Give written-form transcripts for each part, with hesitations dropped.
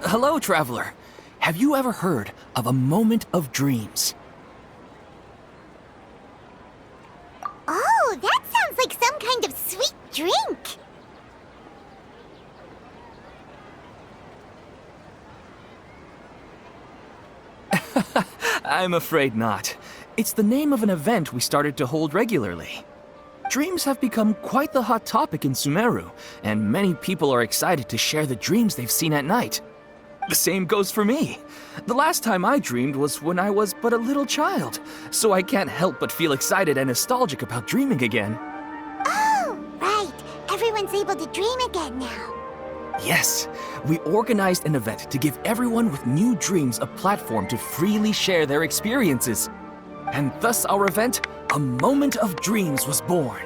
Hello, traveler. Have you ever heard of a moment of dreams? Oh, that sounds like some kind of sweet drink. I'm afraid not. It's the name of an event we started to hold regularly. Dreams have become quite the hot topic in Sumeru, and many people are excited to share the dreams they've seen at night. The same goes for me. The last time I dreamed was when I was but a little child, so I can't help but feel excited and nostalgic about dreaming again. Oh, right. Everyone's able to dream again now. Yes, we organized an event to give everyone with new dreams a platform to freely share their experiences. And thus our event, A Moment of Dreams, was born.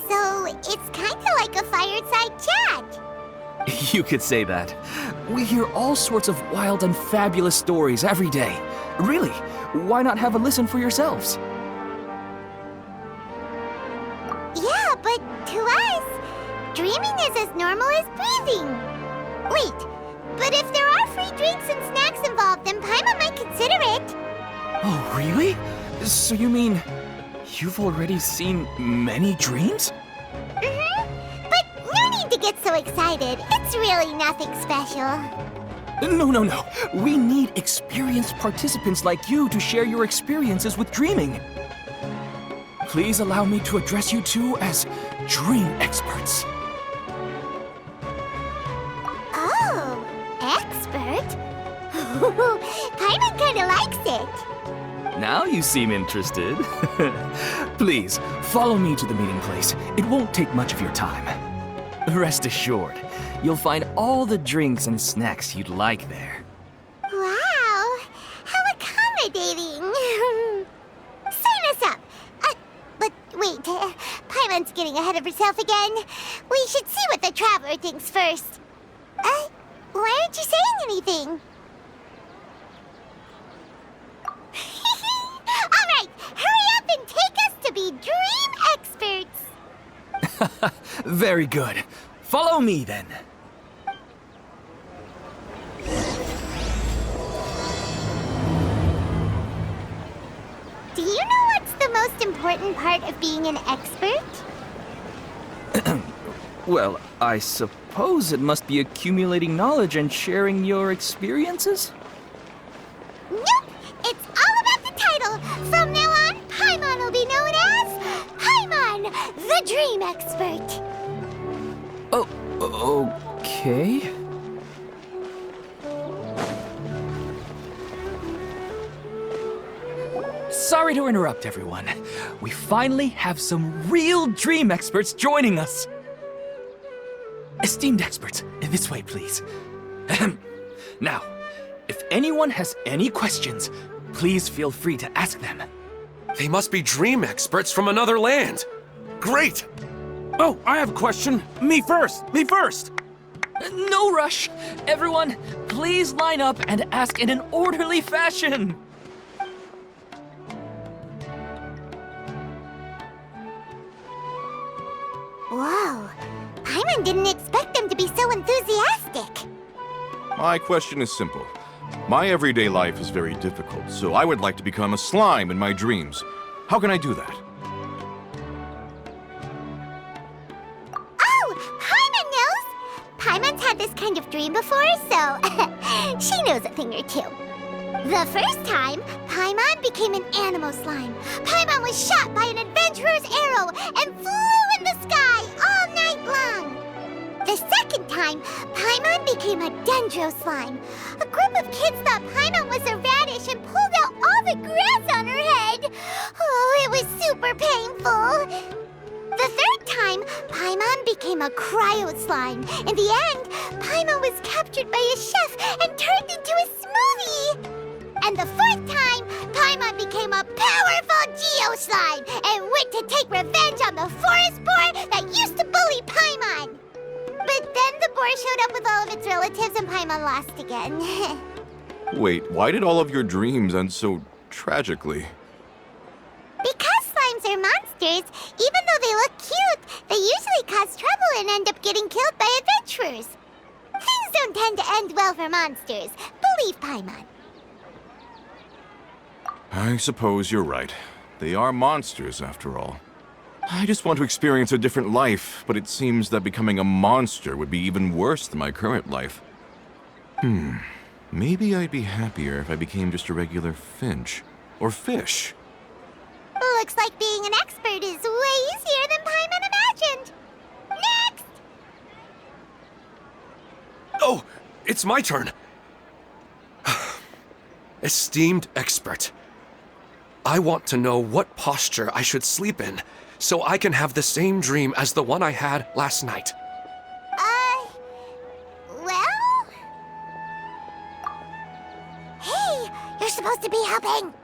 So, it's kinda like a fireside chat. You could say that. We hear all sorts of wild and fabulous stories every day. Really, why not have a listen for yourselves? Yeah, but to us, dreaming is as normal as breathing. Wait, but if there are free drinks and snacks involved, then Paimon might consider it. Oh, really? So you mean you've already seen many dreams? But no need to get so excited. It's really nothing special. No. We need experienced participants like you to share your experiences with dreaming. Please allow me to address you two as dream experts. Oh, expert? Paimon kinda likes it. Now you seem interested. Please, follow me to the meeting place. It won't take much of your time. Rest assured, you'll find all the drinks and snacks you'd like there. Wow, how accommodating. Sign us up. But wait, Paimon's getting ahead of herself again. We should see what the traveler thinks first. Why aren't you saying anything? All right, hurry up and take us to be dream experts. Very good. Follow me then. Do you know what's the most important part of being an expert? Well, I suppose it must be accumulating knowledge and sharing your experiences? Nope! It's all about the title! From now on, Paimon will be known as Paimon, the Dream Expert! Oh, okay. Sorry to interrupt, everyone. We finally have some real dream experts joining us. Esteemed experts, this way, please. Ahem. Now, if anyone has any questions, please feel free to ask them. They must be dream experts from another land. Great! Oh, I have a question. Me first! No rush. Everyone, please line up and ask in an orderly fashion. Whoa, Paimon didn't expect them to be so enthusiastic. My question is simple. My everyday life is very difficult, so I would like to become a slime in my dreams. How can I do that? Oh, Paimon knows! Paimon's had this kind of dream before, so she knows a thing or two. The first time, Paimon became an animal slime. Paimon was shot by an adventurer's arrow and flew in the sky all night long. The second time, Paimon became a dendro slime. A group of kids thought Paimon was a radish and pulled out all the grass on her head. Oh, it was super painful. The third time, Paimon became a cryo slime. In the end, Paimon was captured by a chef and turned into a smoothie. And the fourth time, Paimon Paimon became a powerful Geo Slime and went to take revenge on the forest boar that used to bully Paimon. But then the boar showed up with all of its relatives and Paimon lost again. Wait, why did all of your dreams end so tragically? Because slimes are monsters, even though they look cute, they usually cause trouble and end up getting killed by adventurers. Things don't tend to end well for monsters. Believe Paimon. I suppose you're right. They are monsters, after all. I just want to experience a different life, but it seems that becoming a monster would be even worse than my current life. Maybe I'd be happier if I became just a regular finch. Or fish. Looks like being an expert is way easier than Paimon imagined. Next! Oh, it's my turn. Esteemed expert, I want to know what posture I should sleep in so I can have the same dream as the one I had last night. Well? Hey, you're supposed to be helping.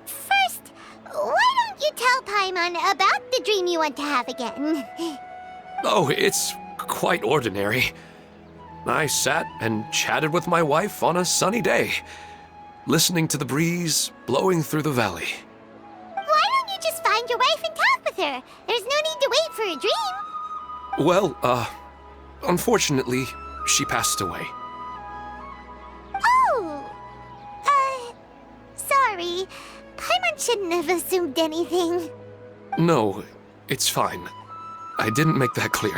First, why don't you tell Paimon about the dream you want to have again? Oh, it's quite ordinary. I sat and chatted with my wife on a sunny day, listening to the breeze blowing through the valley. Why don't you just find your wife and talk with her? There's no need to wait for a dream. Well, unfortunately, she passed away. Oh, sorry. Paimon shouldn't have assumed anything. No, it's fine. I didn't make that clear.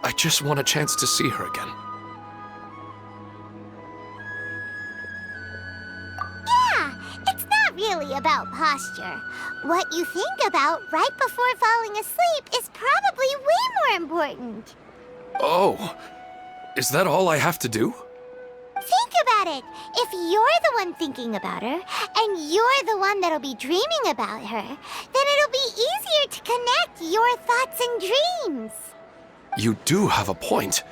I just want a chance to see her again. Yeah, it's not really about posture. What you think about right before falling asleep is probably way more important. Oh, is that all I have to do? Think about it. If you're the one thinking about her, and you're the one that'll be dreaming about her, then it'll be easier to connect your thoughts and dreams. You do have a point.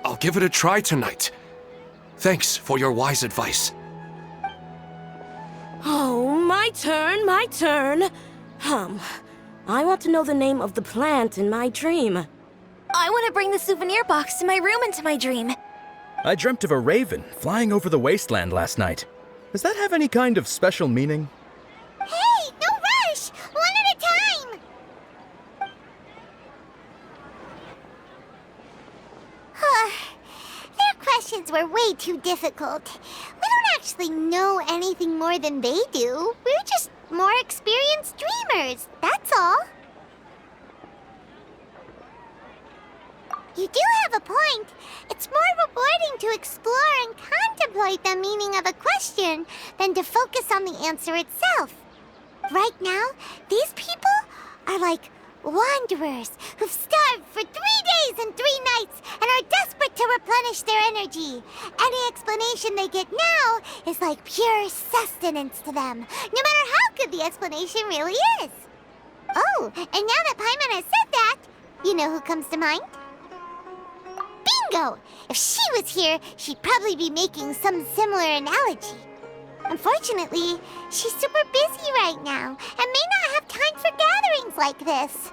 I'll give it a try tonight. Thanks for your wise advice. Oh, my turn, my turn. I want to know the name of the plant in my dream. I want to bring the souvenir box to my room into my dream. I dreamt of a raven flying over the wasteland last night. Does that have any kind of special meaning? Hey, no rush! One at a time! Their questions were way too difficult. We don't actually know anything more than they do. We're just more experienced dreamers, that's all. You do have a point. It's more rewarding to explore and contemplate the meaning of a question than to focus on the answer itself. Right now, these people are like wanderers who've starved for 3 days and 3 nights and are desperate to replenish their energy. Any explanation they get now is like pure sustenance to them, no matter how good the explanation really is. Oh, and now that Paimon has said that, you know who comes to mind? Bingo! If she was here, she'd probably be making some similar analogy. Unfortunately, she's super busy right now and may not have time for gatherings like this.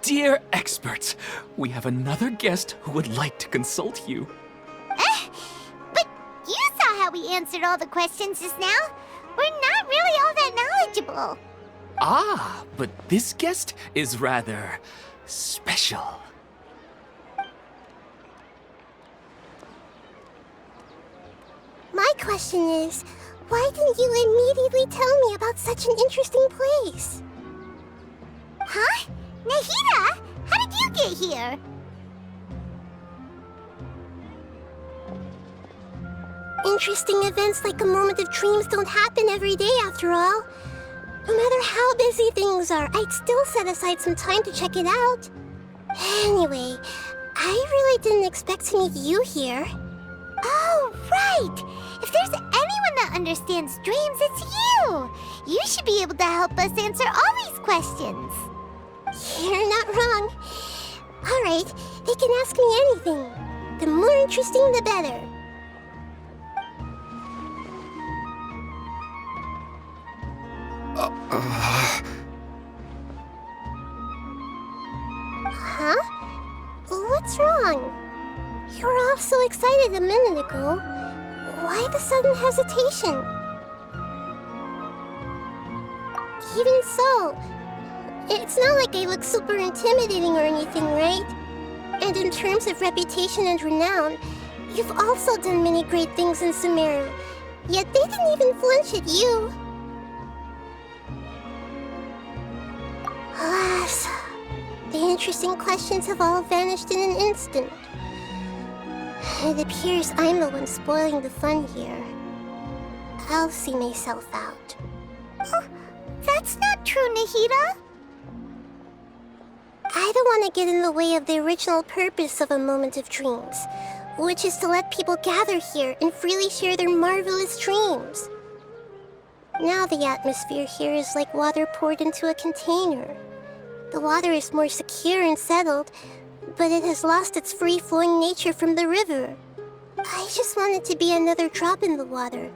Dear experts, we have another guest who would like to consult you. But you saw how we answered all the questions just now. We're not really all that knowledgeable. Ah, but this guest is rather special. My question is, why didn't you immediately tell me about such an interesting place? Huh? Nahida? How did you get here? Interesting events like a moment of dreams don't happen every day after all. No matter how busy things are, I'd still set aside some time to check it out. Anyway, I really didn't expect to meet you here. Oh, right! If there's anyone that understands dreams, it's you! You should be able to help us answer all these questions. You're not wrong. All right, they can ask me anything. The more interesting, the better. Huh? What's wrong? You were all so excited a minute ago. Why the sudden hesitation? Even so, it's not like I look super intimidating or anything, right? And in terms of reputation and renown, you've also done many great things in Sumeru, yet they didn't even flinch at you. Alas, the interesting questions have all vanished in an instant. It appears I'm the one spoiling the fun here. I'll see myself out. Oh, that's not true, Nahida. I don't want to get in the way of the original purpose of a Moment of Dreams, which is to let people gather here and freely share their marvelous dreams. Now the atmosphere here is like water poured into a container. The water is more secure and settled, but it has lost its free-flowing nature from the river. I just want it to be another drop in the water,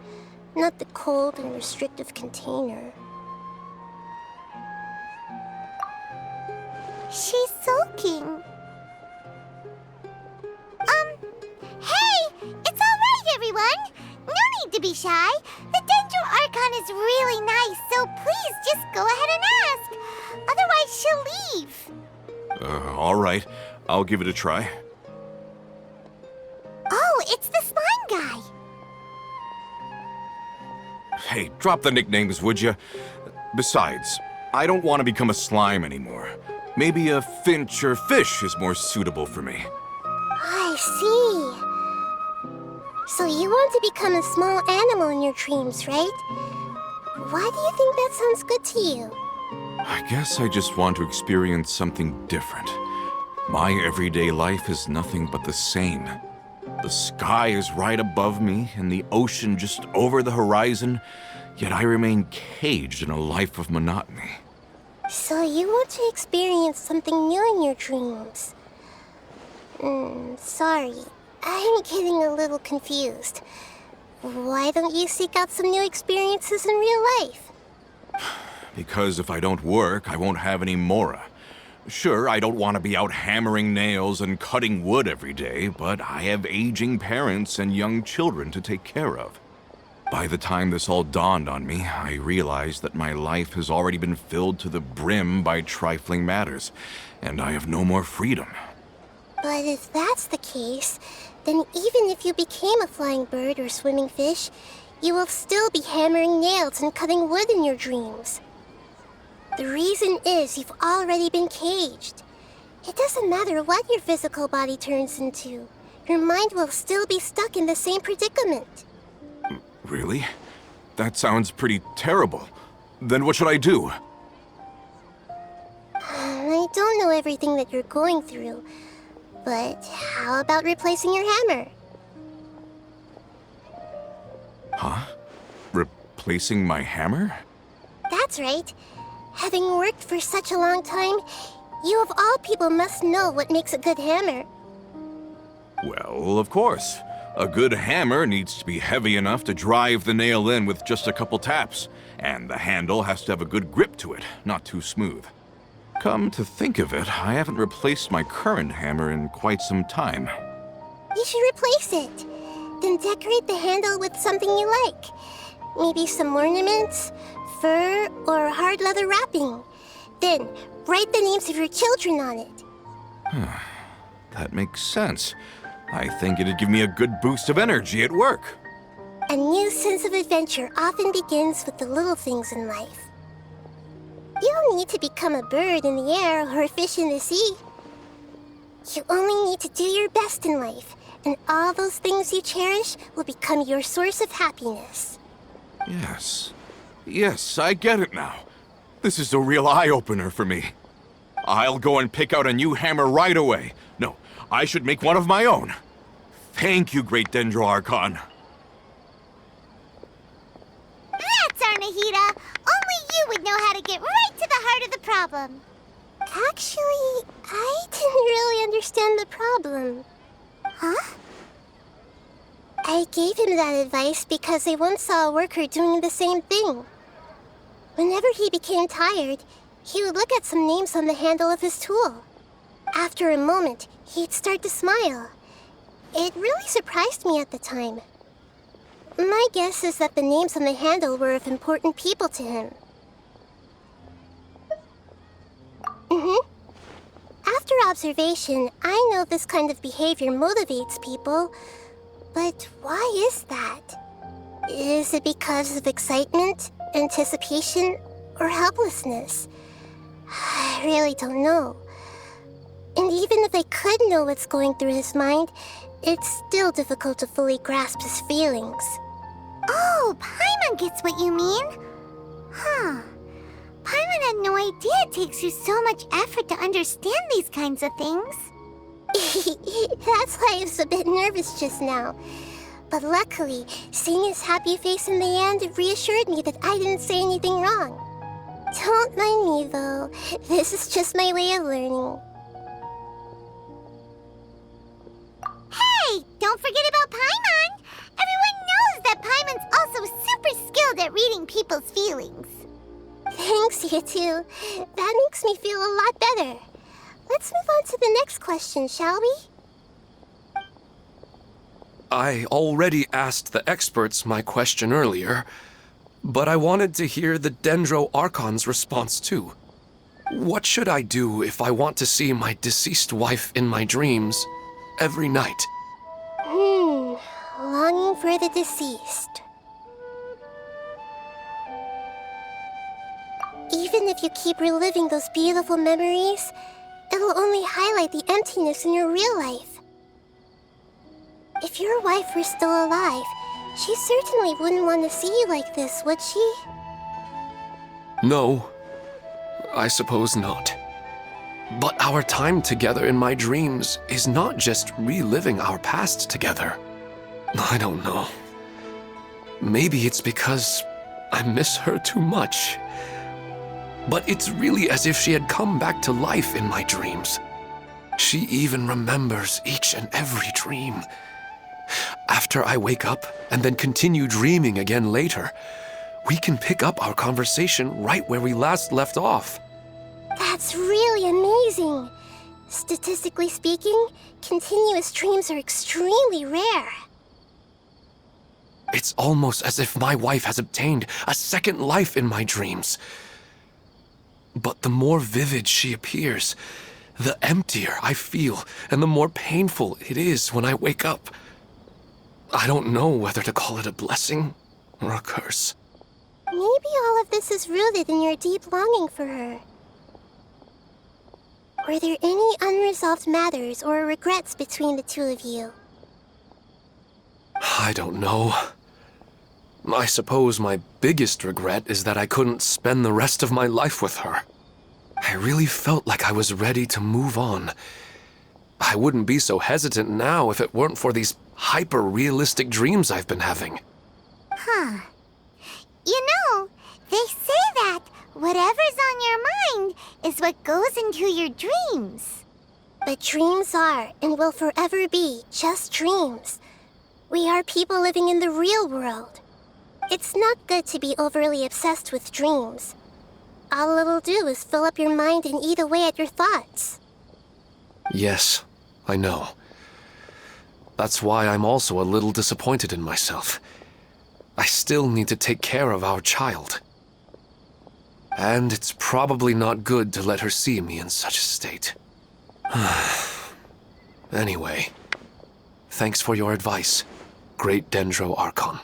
not the cold and restrictive container. She's sulking. Hey! It's alright, everyone! No need to be shy. The Dendro Archon is really nice, so please just go ahead and ask. Otherwise, she'll leave. All right. I'll give it a try. Oh, it's the slime guy. Hey, drop the nicknames, would you? Besides, I don't want to become a slime anymore. Maybe a finch or fish is more suitable for me. I see. So you want to become a small animal in your dreams, right? Why do you think that sounds good to you? I guess I just want to experience something different. My everyday life is nothing but the same. The sky is right above me and the ocean just over the horizon, yet I remain caged in a life of monotony. So you want to experience something new in your dreams? Sorry. I'm getting a little confused. Why don't you seek out some new experiences in real life? Because if I don't work, I won't have any mora. Sure, I don't want to be out hammering nails and cutting wood every day, but I have aging parents and young children to take care of. By the time this all dawned on me, I realized that my life has already been filled to the brim by trifling matters, and I have no more freedom. But if that's the case, then even if you became a flying bird or swimming fish, you will still be hammering nails and cutting wood in your dreams. The reason is you've already been caged. It doesn't matter what your physical body turns into. Your mind will still be stuck in the same predicament. Really? That sounds pretty terrible. Then what should I do? I don't know everything that you're going through, but how about replacing your hammer? Huh? Replacing my hammer? That's right. Having worked for such a long time, you of all people must know what makes a good hammer. Well, of course. A good hammer needs to be heavy enough to drive the nail in with just a couple taps, and the handle has to have a good grip to it, not too smooth. Come to think of it, I haven't replaced my current hammer in quite some time. You should replace it. Then decorate the handle with something you like. Maybe some ornaments, fur, or hard leather wrapping. Then write the names of your children on it. That makes sense. I think it'd give me a good boost of energy at work. A new sense of adventure often begins with the little things in life. You don't need to become a bird in the air or a fish in the sea. You only need to do your best in life, and all those things you cherish will become your source of happiness. Yes. Yes, I get it now. This is a real eye-opener for me. I'll go and pick out a new hammer right away. No, I should make one of my own. Thank you, Great Dendro Archon. That's our Nahida! Only you would know how to get right to the heart of the problem. Actually, I didn't really understand the problem. Huh? I gave him that advice because I once saw a worker doing the same thing. Whenever he became tired, he would look at some names on the handle of his tool. After a moment, he'd start to smile. It really surprised me at the time. My guess is that the names on the handle were of important people to him. After observation, I know this kind of behavior motivates people. But why is that? Is it because of excitement, anticipation, or helplessness? I really don't know. And even if I could know what's going through his mind, it's still difficult to fully grasp his feelings. Oh, Paimon gets what you mean. Huh. Paimon had no idea it takes you so much effort to understand these kinds of things. That's why I was a bit nervous just now. But luckily, seeing his happy face in the end reassured me that I didn't say anything wrong. Don't mind me, though. This is just my way of learning. Hey, don't forget about Paimon! Everyone knows that Paimon's also super skilled at reading people's feelings. Thanks, you two. That makes me feel a lot better. Let's move on to the next question, shall we? I already asked the experts my question earlier, but I wanted to hear the Dendro Archon's response too. What should I do if I want to see my deceased wife in my dreams every night? Longing for the deceased. Even if you keep reliving those beautiful memories, it'll only highlight the emptiness in your real life. If your wife were still alive, she certainly wouldn't want to see you like this, would she? No, I suppose not. But our time together in my dreams is not just reliving our past together. I don't know. Maybe it's because I miss her too much. But it's really as if she had come back to life in my dreams. She even remembers each and every dream. After I wake up and then continue dreaming again later, we can pick up our conversation right where we last left off. That's really amazing. Statistically speaking, continuous dreams are extremely rare. It's almost as if my wife has obtained a second life in my dreams. But the more vivid she appears, the emptier I feel and the more painful it is when I wake up. I don't know whether to call it a blessing or a curse. Maybe all of this is rooted in your deep longing for her. Were there any unresolved matters or regrets between the two of you? I don't know. I suppose my biggest regret is that I couldn't spend the rest of my life with her. I really felt like I was ready to move on. I wouldn't be so hesitant now if it weren't for these hyper-realistic dreams I've been having. Huh. You know, they say that whatever's on your mind is what goes into your dreams. But dreams are and will forever be just dreams. We are people living in the real world. It's not good to be overly obsessed with dreams. All it'll do is fill up your mind and eat away at your thoughts. Yes, I know. That's why I'm also a little disappointed in myself. I still need to take care of our child. And it's probably not good to let her see me in such a state. Anyway, thanks for your advice, Great Dendro Archon.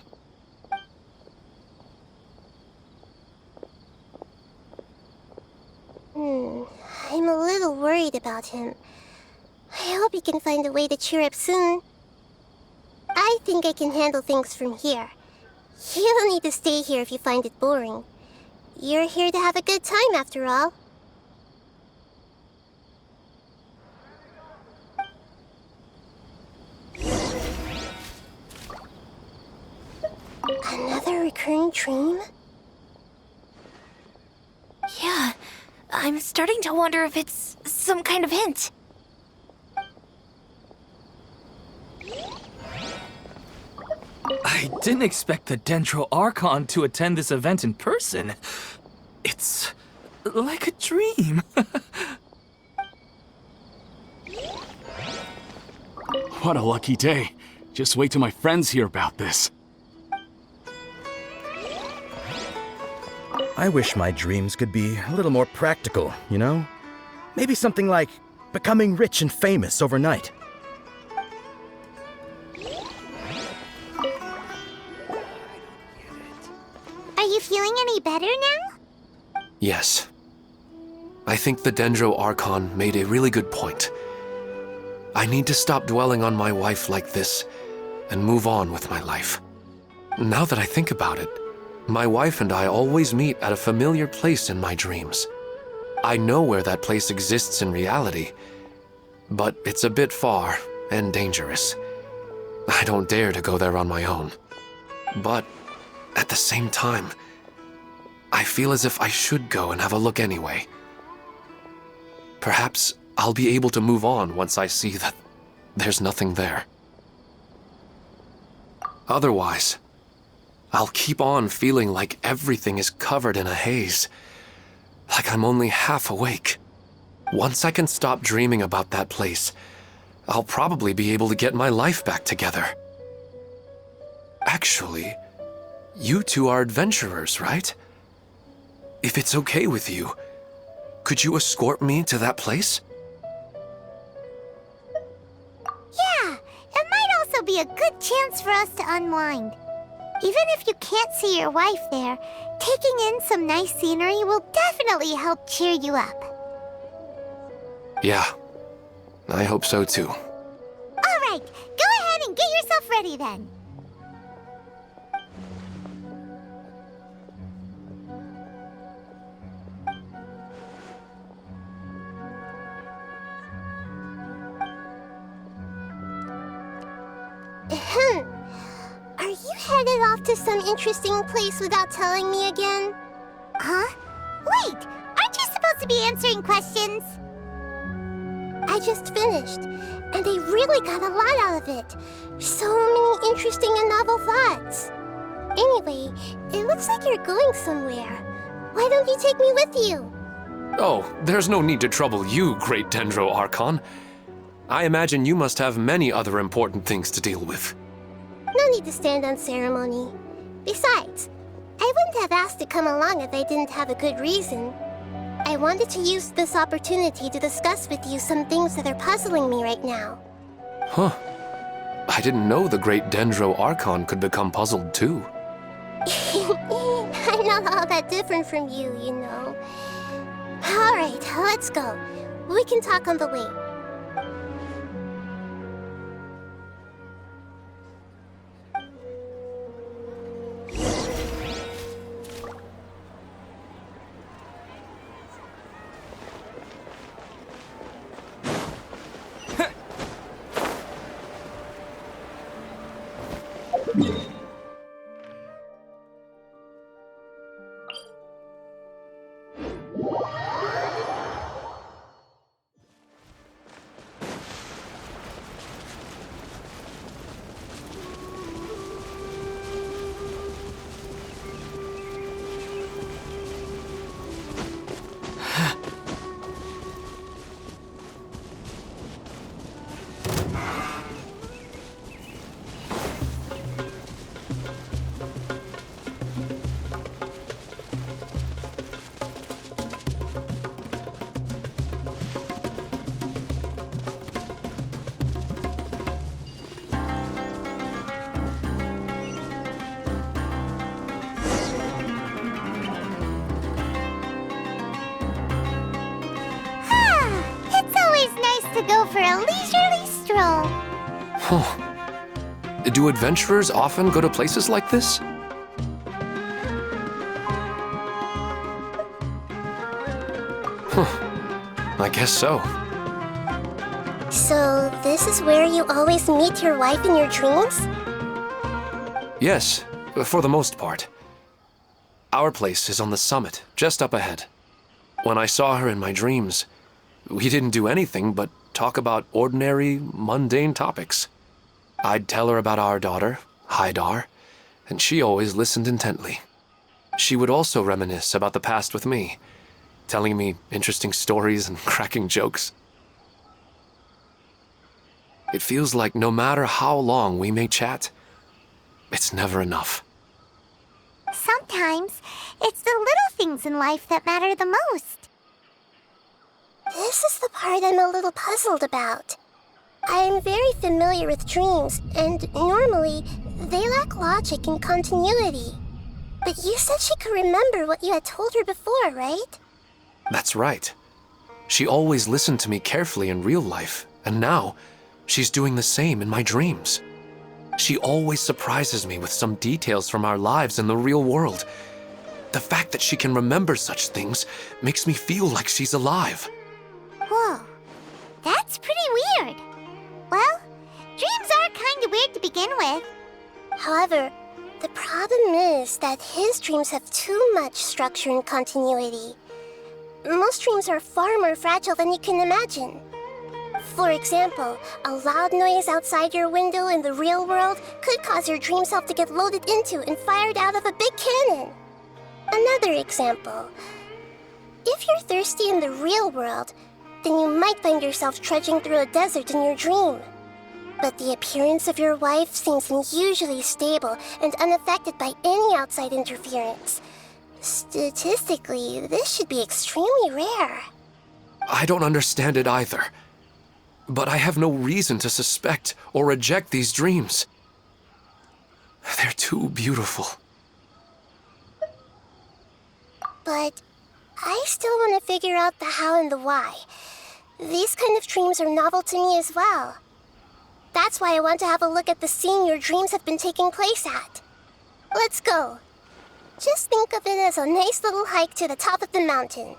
I'm a little worried about him. I hope he can find a way to cheer up soon. I think I can handle things from here. You don't need to stay here if you find it boring. You're here to have a good time, after all. Another recurring dream? Yeah, I'm starting to wonder if it's some kind of hint. I didn't expect the Dendro Archon to attend this event in person. It's like a dream. What a lucky day. Just wait till my friends hear about this. I wish my dreams could be a little more practical, you know? Maybe something like becoming rich and famous overnight. Are you feeling any better now? Yes. I think the Dendro Archon made a really good point. I need to stop dwelling on my wife like this and move on with my life. Now that I think about it, my wife and I always meet at a familiar place in my dreams. I know where that place exists in reality, but it's a bit far and dangerous. I don't dare to go there on my own. But at the same time, I feel as if I should go and have a look anyway. Perhaps I'll be able to move on once I see that there's nothing there. Otherwise, I'll keep on feeling like everything is covered in a haze, like I'm only half awake. Once I can stop dreaming about that place, I'll probably be able to get my life back together. Actually, you two are adventurers, right? If it's okay with you, could you escort me to that place? Yeah, it might also be a good chance for us to unwind. Even if you can't see your wife there, taking in some nice scenery will definitely help cheer you up. Yeah, I hope so too. All right, go ahead and get yourself ready then. Are you headed off to some interesting place without telling me again? Huh? Wait, aren't you supposed to be answering questions? I just finished, and I really got a lot out of it. So many interesting and novel thoughts. Anyway, it looks like you're going somewhere. Why don't you take me with you? Oh, there's no need to trouble you, great Dendro Archon. I imagine you must have many other important things to deal with. No need to stand on ceremony. Besides, I wouldn't have asked to come along if I didn't have a good reason. I wanted to use this opportunity to discuss with you some things that are puzzling me right now. Huh. I didn't know the great Dendro Archon could become puzzled too. I'm not all that different from you, you know. Alright, let's go. We can talk on the way. To go for a leisurely stroll. Huh. Do adventurers often go to places like this? Huh. I guess so. So, this is where you always meet your wife in your dreams? Yes, for the most part. Our place is on the summit, just up ahead. When I saw her in my dreams, we didn't do anything but talk about ordinary, mundane topics. I'd tell her about our daughter, Haidar, and she always listened intently. she would also reminisce about the past with me, telling me interesting stories and cracking jokes. It feels like no matter how long we may chat, it's never enough. Sometimes, it's the little things in life that matter the most. This is the part I'm a little puzzled about. I'm very familiar with dreams, and normally, they lack logic and continuity. But you said she could remember what you had told her before, right? That's right. She always listened to me carefully in real life, and now, she's doing the same in my dreams. She always surprises me with some details from our lives in the real world. The fact that she can remember such things makes me feel like she's alive. Whoa, that's pretty weird. Well, dreams are kind of weird to begin with. However, the problem is that his dreams have too much structure and continuity. Most dreams are far more fragile than you can imagine. For example, a loud noise outside your window in the real world could cause your dream self to get loaded into and fired out of a big cannon. Another example. If you're thirsty in the real world, then you might find yourself trudging through a desert in your dream. But the appearance of your wife seems unusually stable and unaffected by any outside interference. Statistically, this should be extremely rare. I don't understand it either. But I have no reason to suspect or reject these dreams. They're too beautiful. But I still want to figure out the how and the why. These kind of dreams are novel to me as well. That's why I want to have a look at the scene your dreams have been taking place at. Let's go. Just think of it as a nice little hike to the top of the mountain.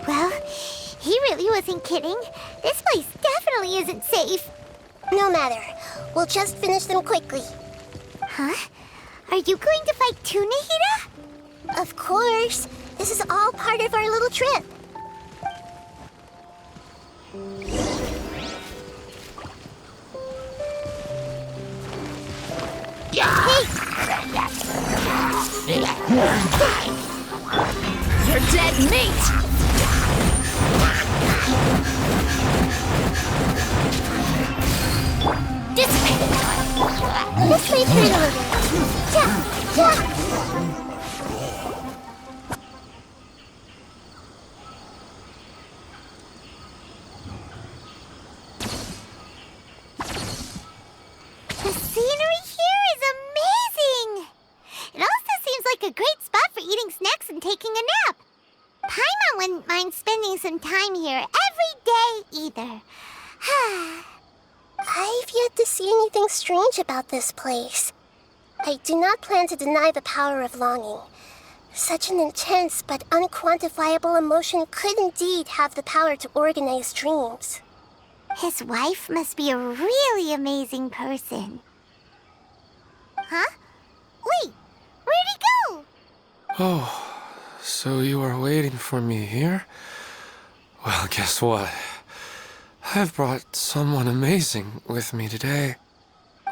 Well, he really wasn't kidding. This place definitely isn't safe. No matter. We'll just finish them quickly. Huh? Are you going to fight too, Nahida? Of course. This is all part of our little trip. You're dead meat! This way, Turtle. Ja, ja. The scenery here is amazing! It also seems like a great spot for eating snacks and taking a nap. Paimon wouldn't mind spending some time here every day either. I've yet to see anything strange about this place. I do not plan to deny the power of longing. Such an intense but unquantifiable emotion could indeed have the power to organize dreams. His wife must be a really amazing person. Huh? Wait, where'd he go? Oh, so you are waiting for me here? Well, guess what? I've brought someone amazing with me today.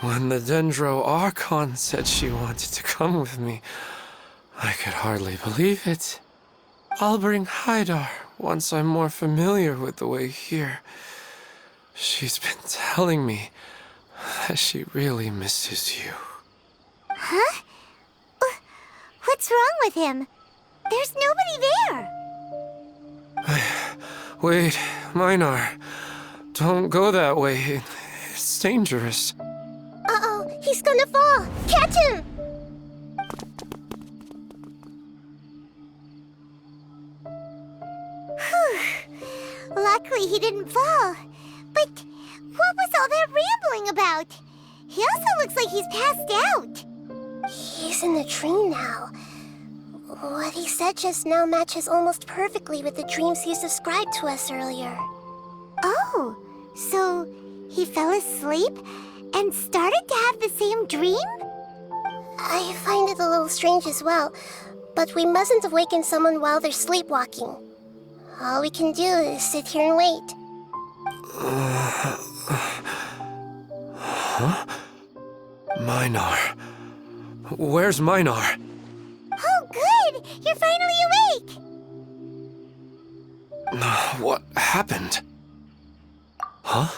When the Dendro Archon said she wanted to come with me, I could hardly believe it. I'll bring Haidar once I'm more familiar with the way here. She's been telling me that she really misses you. Huh? What's wrong with him? There's nobody there. Wait, Minar. Don't go that way. It's dangerous. Uh-oh, he's gonna fall! Catch him! Luckily, he didn't fall. But what was all that rambling about? He also looks like he's passed out. He's in the dream now. What he said just now matches almost perfectly with the dreams he's described to us earlier. Oh, so he fell asleep and started to have the same dream? I find it a little strange as well, but we mustn't awaken someone while they're sleepwalking. All we can do is sit here and wait. Huh? Minar. Where's Minar? Oh, good! You're finally awake! What happened? Huh?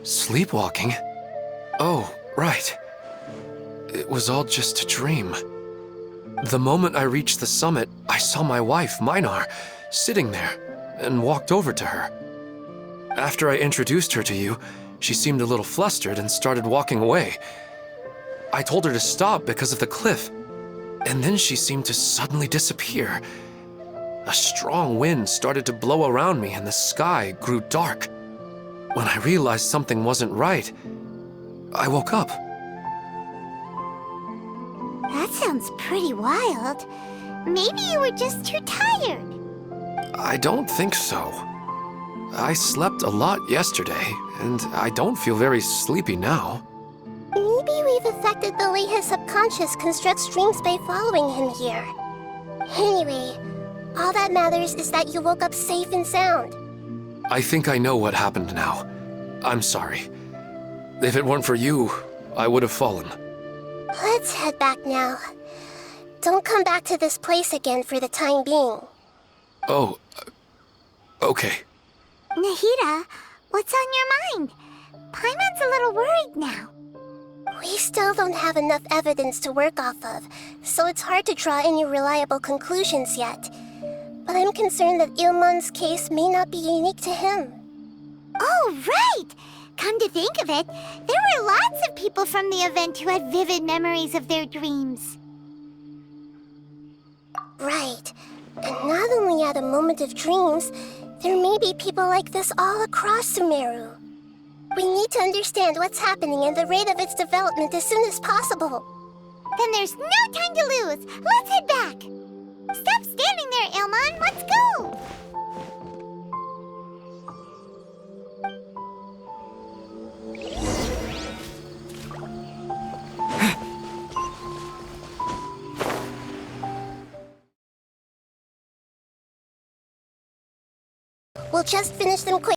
Sleepwalking? Oh, right. It was all just a dream. The moment I reached the summit, I saw my wife, Minar, sitting there, and walked over to her. After I introduced her to you, she seemed a little flustered and started walking away. I told her to stop because of the cliff, and then she seemed to suddenly disappear. A strong wind started to blow around me and the sky grew dark. When I realized something wasn't right, I woke up. That sounds pretty wild. Maybe you were just too tired. I don't think so. I slept a lot yesterday, and I don't feel very sleepy now. Maybe we've affected the way his subconscious constructs dreams by following him here. Anyway, all that matters is that you woke up safe and sound. I think I know what happened now. I'm sorry. If it weren't for you, I would have fallen. Let's head back now. Don't come back to this place again for the time being. Oh, okay. Nahida, what's on your mind? Paimon's a little worried now. We still don't have enough evidence to work off of, so it's hard to draw any reliable conclusions yet. But I'm concerned that Ilmon's case may not be unique to him. Oh, right! Come to think of it, there were lots of people from the event who had vivid memories of their dreams. Right. And not only at a moment of dreams, there may be people like this all across Sumeru. We need to understand what's happening and the rate of its development as soon as possible. Then there's no time to lose. Let's head back. Stop standing there, Ilmon. Let's go. We'll just finish them quick.